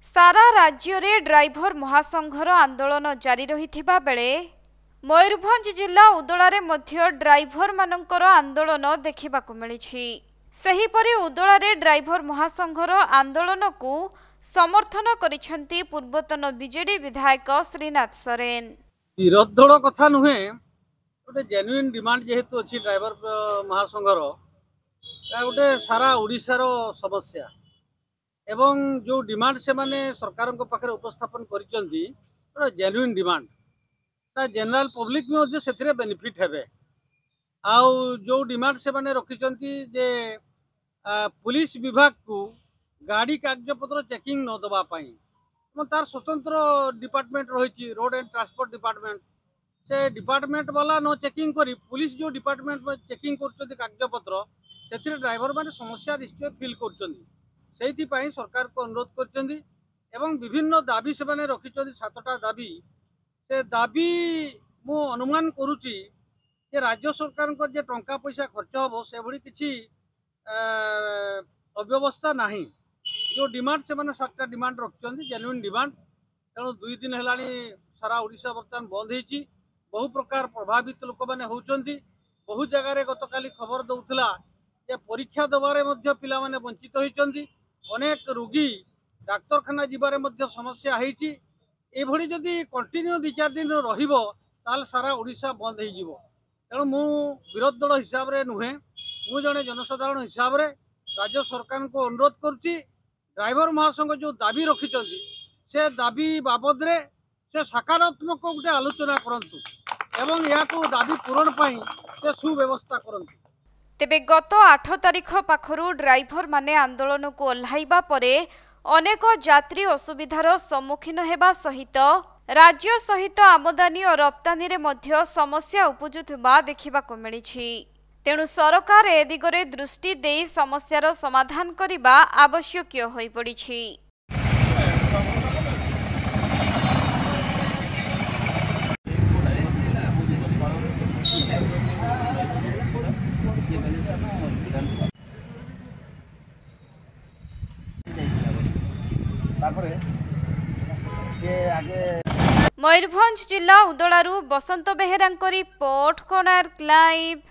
सारा राज्य रे ड्राइवर महासंघर आंदोलन जारी रहिथिबा बेले मयूरभंज जिला उदलारे मध्य ड्राइवर मानकर आंदोलन देखिबाकु मिलिछि। सेहिपरि उदलारे ड्राइवर महासंघर आंदोलन को समर्थन करिसेंती पूर्वतन बीजेडी विधायक श्रीनाथ सोरेन। विरोध दल कथा नुहे गोटे जेन्युइन डिमांड जेहेतु अच्छी ड्राइवर महासंघर गोटे सारा ओडिशार समस्या एवं जो डिमांड से माने सरकार पाखे उपस्थापन करिसेंती गोटे जेन्युइन डिमांड जनरल पब्लिक में से बेनिफिट हेबे। आउ जो डिमांड से माने रखिसेंती जे पुलिस विभाग को गाड़ी कागजपत्र चेकिंग न दबा पाई तार स्वतंत्र डिपार्टमेंट रही रोड एंड ट्रांसपोर्ट डिपार्टमेंट से डिपार्टमेंट वाला न चेकिंग करी पुलिस जो डिपार्टमेंट में चेकिंग कर कागजपत्र से ड्राइवर मैंने समस्या निश्चय फिल कर सरकार को अनुरोध कर विभिन्न दाबी से मैंने रखिंट 7टा दाबी से दाबी मु अनुमान करुच्ची राज्य सरकार जे टंका पैसा खर्च हम से भली किसी अव्यवस्था नहीं। जो डिमांड से मैंने 7टा डिमांड रखिंट जेन्युइन डिमांड तेणु 2 दिन है सारा ओडिशा बर्तमान बंद होती बहु प्रकार प्रभावित लोक मैंने होती बहु जगार गतकाली खबर दौला परीक्षा दबारे पिला माने वंचित होती अनेक रोगी डाक्तरखाना जीवारे समस्या होती एभली जदि कंटिन्यू 2-4 दिन रहिबो ताल सारा ओडिशा बंद हो तेणु मु विरोध दल हिसाब रे नुहे मु जने जनसाधारण हिसाब रे राज्य सरकार को अनुरोध करुच्ची ड्राइवर महासंघ जो दाबी रखिंट से दाबी बाबद रे से सकारात्मक गोटे आलोचना करंतु एवं या को दाबी पूरण पाई से सुव्यवस्था करंतु। तेबे गत 8 तारिख पाखरु ड्राइवर माने आंदोलन को ओह्लाइबा परे अनेक यात्री असुविधार सम्मुखीन हेबा सहित राज्य सहित आमदानी और रप्तानी रे मध्य समस्या उपजुथबा देखिबाको मिलिछि। तेणु सरकार ए दिगरे दृष्टि देई समस्यार समाधान करिबा आवश्यक होई पड़िछि। मयूरभंज जिला उदलारू बसंत बेहेरांको रिपोर्ट कोणार्क लाइव।